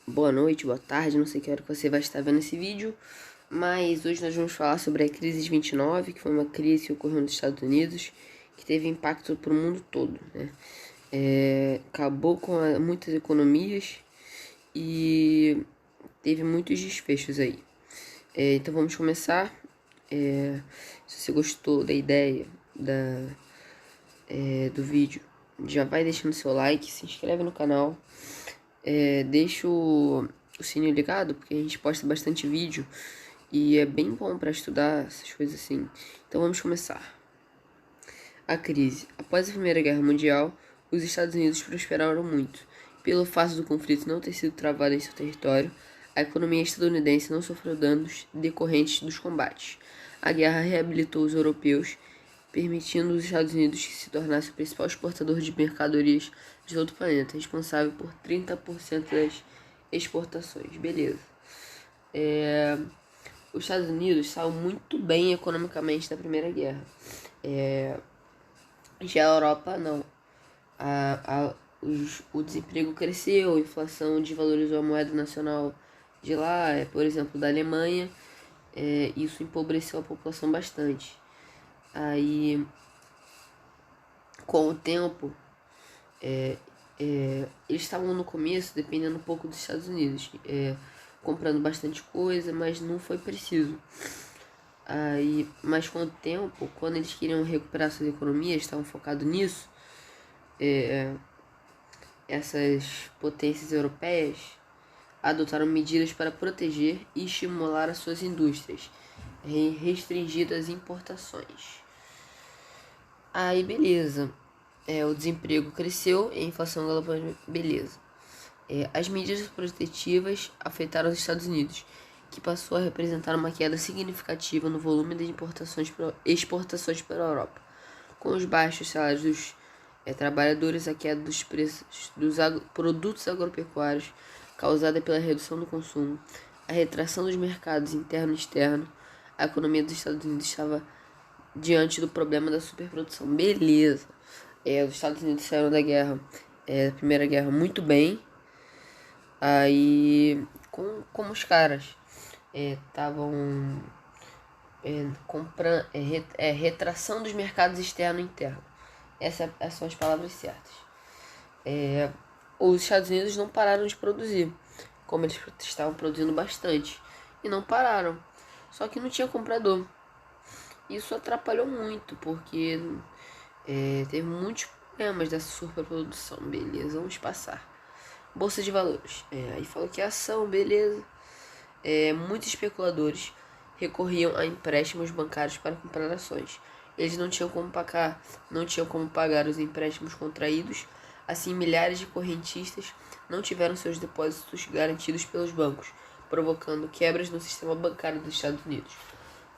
Boa noite, boa tarde, não sei que hora que você vai estar vendo esse vídeo, mas hoje nós vamos falar sobre a crise de 29, que foi uma crise que ocorreu nos Estados Unidos, que teve impacto para o mundo todo, né? Acabou com muitas economias e teve muitos desfechos aí. Então vamos começar. Se você gostou da ideia do vídeo, já vai deixando seu like, se inscreve no canal. Deixa o sininho ligado, porque a gente posta bastante vídeo e é bem bom para estudar essas coisas assim. Então vamos começar. A crise. Após a Primeira Guerra Mundial, os Estados Unidos prosperaram muito. Pelo fato do conflito não ter sido travado em seu território, a economia estadunidense não sofreu danos decorrentes dos combates. A guerra reabilitou os europeus, permitindo os Estados Unidos que se tornasse o principal exportador de mercadorias de todo o planeta, responsável por 30% das exportações. Beleza. Os Estados Unidos saíram muito bem economicamente da Primeira Guerra. Já a Europa, não. O desemprego cresceu, a inflação desvalorizou a moeda nacional de lá, por exemplo, da Alemanha. Isso empobreceu a população bastante. Aí, com o tempo, eles estavam no começo dependendo um pouco dos Estados Unidos, comprando bastante coisa, mas não foi preciso. Mas com o tempo, quando eles queriam recuperar suas economias, estavam focados nisso, essas potências europeias adotaram medidas para proteger e estimular as suas indústrias, restringindo as importações. Aí beleza, o desemprego cresceu e a inflação galopou, beleza. As medidas protetivas afetaram os Estados Unidos, que passou a representar uma queda significativa no volume das exportações para a Europa. Com os baixos salários dos trabalhadores, a queda dos preços dos produtos agropecuários, causada pela redução do consumo, a retração dos mercados interno e externo, a economia dos Estados Unidos estava diante do problema da superprodução. Beleza. Os Estados Unidos saíram da guerra, da Primeira Guerra, muito bem. Aí, como os caras estavam comprando, retração dos mercados externo e interno. Essas são as palavras certas. Os Estados Unidos não pararam de produzir, como eles estavam produzindo bastante, e não pararam. Só que não tinha comprador. Isso atrapalhou muito, porque teve muitos problemas dessa superprodução. Beleza, vamos passar. Bolsa de valores. Aí falou que é ação, beleza. Muitos especuladores recorriam a empréstimos bancários para comprar ações. Eles não tinham como pagar os empréstimos contraídos. Assim, milhares de correntistas não tiveram seus depósitos garantidos pelos bancos, provocando quebras no sistema bancário dos Estados Unidos.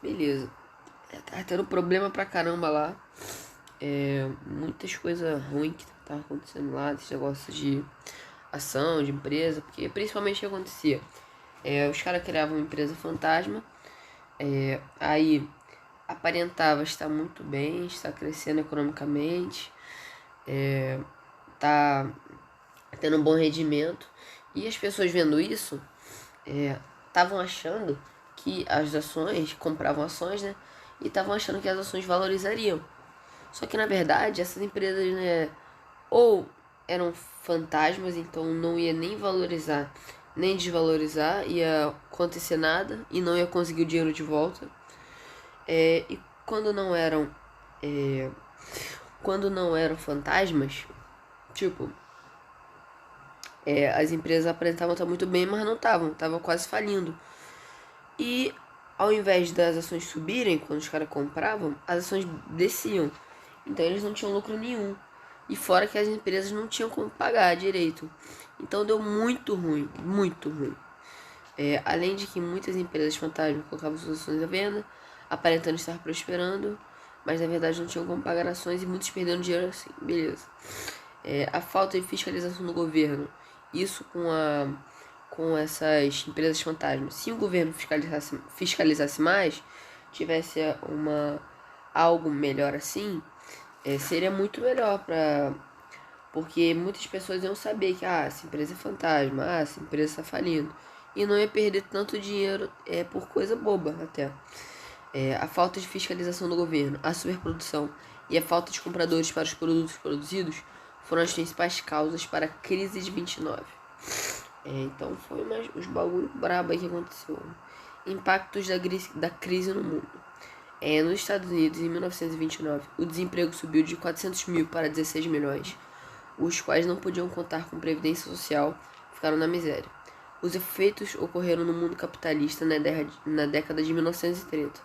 Beleza. Tá tendo problema pra caramba lá. Muitas coisas ruins que tá acontecendo lá, esse negócio de ação, de empresa, porque principalmente o que acontecia? Os caras criavam uma empresa fantasma, aí aparentava estar muito bem, está crescendo economicamente, tá tendo um bom rendimento, e as pessoas vendo isso estavam achando que as ações, compravam ações, né? E estavam achando que as ações valorizariam. Só que na verdade essas empresas, né, ou eram fantasmas, então não ia nem valorizar nem desvalorizar, ia acontecer nada e não ia conseguir o dinheiro de volta. E quando não eram fantasmas, tipo, as empresas aparentavam estar muito bem, mas não estavam quase falindo. E ao invés das ações subirem quando os caras compravam, as ações desciam. Então eles não tinham lucro nenhum. E fora que as empresas não tinham como pagar direito. Então deu muito ruim, muito ruim. Além de que muitas empresas fantasma colocavam suas ações à venda, aparentando estar prosperando, mas na verdade não tinham como pagar ações e muitos perderam dinheiro assim, beleza. A falta de fiscalização do governo, isso com essas empresas fantasmas. Se o governo fiscalizasse mais, tivesse algo melhor assim, seria muito melhor Porque muitas pessoas iam saber que essa empresa é fantasma, essa empresa está falindo. E não ia perder tanto dinheiro por coisa boba até. A falta de fiscalização do governo, a superprodução e a falta de compradores para os produtos produzidos foram as principais causas para a crise de 29. Então foi uns bagulho brabo aí que aconteceu. Impactos da crise no mundo. Nos Estados Unidos, em 1929, o desemprego subiu de 400 mil para 16 milhões. Os quais não podiam contar com previdência social, ficaram na miséria. Os efeitos ocorreram no mundo capitalista na década de 1930,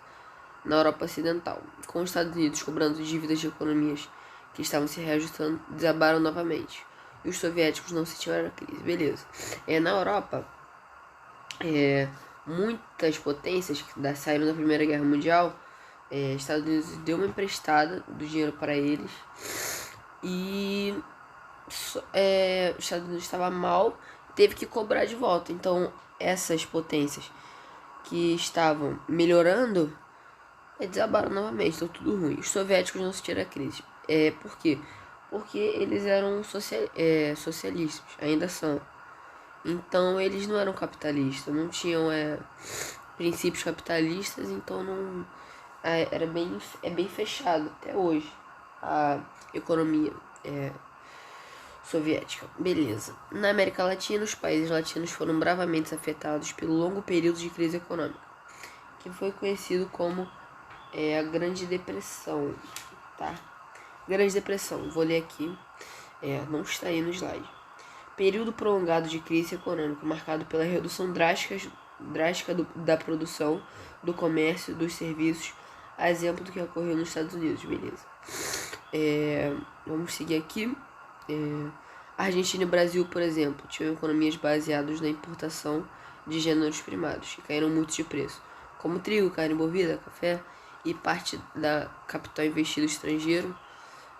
na Europa Ocidental, com os Estados Unidos cobrando dívidas de economias que estavam se reajustando, desabaram novamente. E os soviéticos não sentiram a crise. Beleza. Na Europa, muitas potências que saíram da Primeira Guerra Mundial, Estados Unidos deu uma emprestada do dinheiro para eles. E os Estados Unidos estava mal, teve que cobrar de volta. Então essas potências que estavam melhorando desabaram novamente, então tudo ruim. Os soviéticos não sentiram a crise. Por quê? Porque eles eram socialistas, ainda são. Então eles não eram capitalistas, não tinham princípios capitalistas, então não era bem fechado até hoje a economia soviética. Beleza. Na América Latina, os países latinos foram bravamente afetados pelo longo período de crise econômica, que foi conhecido como a Grande Depressão, tá? Grande Depressão, vou ler aqui, não está aí no slide. Período prolongado de crise econômica, marcado pela redução drástica da produção, do comércio, dos serviços, a exemplo do que ocorreu nos Estados Unidos, beleza. Vamos seguir aqui. Argentina e Brasil, por exemplo, tinham economias baseadas na importação de gêneros primários, que caíram muito de preço, como trigo, carne bovina, café, e parte da capital investido estrangeiro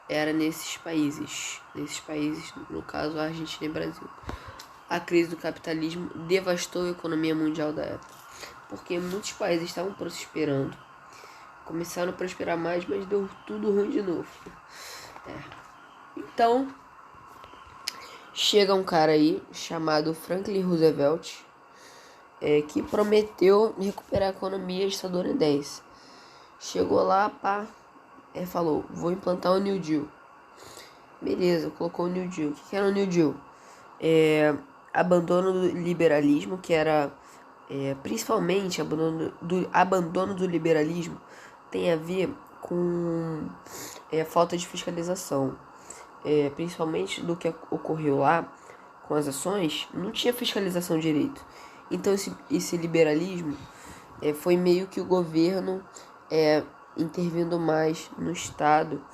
era nesses países, no caso a Argentina e Brasil. A crise do capitalismo devastou a economia mundial da época, porque muitos países estavam prosperando, começaram a prosperar mais, mas deu tudo ruim de novo. Então chega um cara aí chamado Franklin Roosevelt, que prometeu recuperar a economia estadunidense. Chegou lá, falou, vou implantar o New Deal. Beleza, colocou o New Deal. O que era o New Deal? Abandono do liberalismo, que era principalmente abandono do liberalismo tem a ver com falta de fiscalização. Principalmente do que ocorreu lá com as ações, não tinha fiscalização direito. Então esse liberalismo foi meio que o governo intervindo mais no Estado.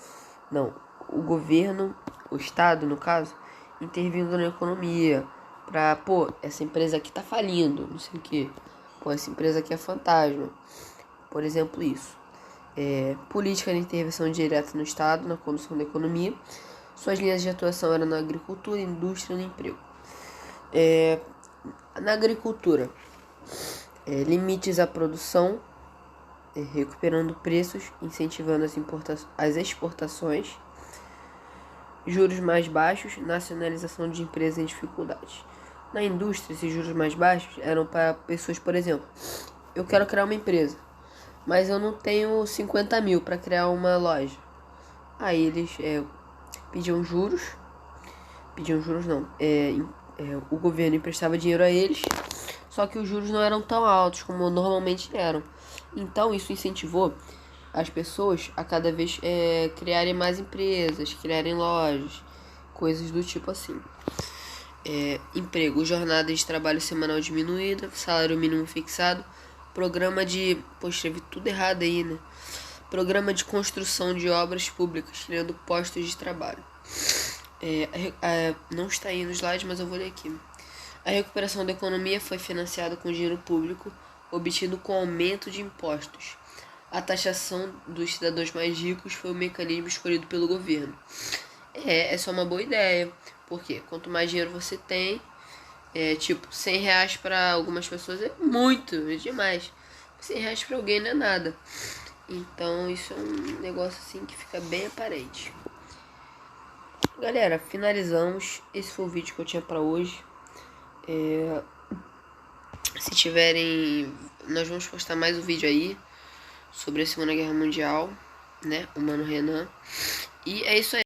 Não, o Estado, no caso, intervindo na economia. Pra, essa empresa aqui tá falindo, não sei o que. Essa empresa aqui é fantasma. Por exemplo, isso. Política de intervenção direta no Estado, na condução da economia. Suas linhas de atuação eram na agricultura, indústria e no emprego. Na agricultura, limites à produção, recuperando preços, incentivando as exportações, juros mais baixos, nacionalização de empresas em dificuldades. Na indústria, esses juros mais baixos eram para pessoas, por exemplo, eu quero criar uma empresa, mas eu não tenho 50 mil para criar uma loja. Aí eles pediam juros não, o governo emprestava dinheiro a eles, só que os juros não eram tão altos como normalmente eram. Então isso incentivou as pessoas a cada vez criarem mais empresas, criarem lojas, coisas do tipo assim. Emprego, jornada de trabalho semanal diminuída, salário mínimo fixado, programa de... escrevi tudo errado aí, né? Programa de construção de obras públicas, criando postos de trabalho. Não está aí no slide, mas eu vou ler aqui. A recuperação da economia foi financiada com dinheiro público, obtido com aumento de impostos. A taxação dos cidadãos mais ricos foi o mecanismo escolhido pelo governo. É só uma boa ideia, porque quanto mais dinheiro você tem, tipo, 100 reais para algumas pessoas é muito, é demais. 100 reais para alguém não é nada. Então isso é um negócio assim que fica bem aparente. Galera, finalizamos. Esse foi o vídeo que eu tinha pra hoje. Se tiverem... Nós vamos postar mais um vídeo aí sobre a Segunda Guerra Mundial, né? O Mano Renan. E é isso aí.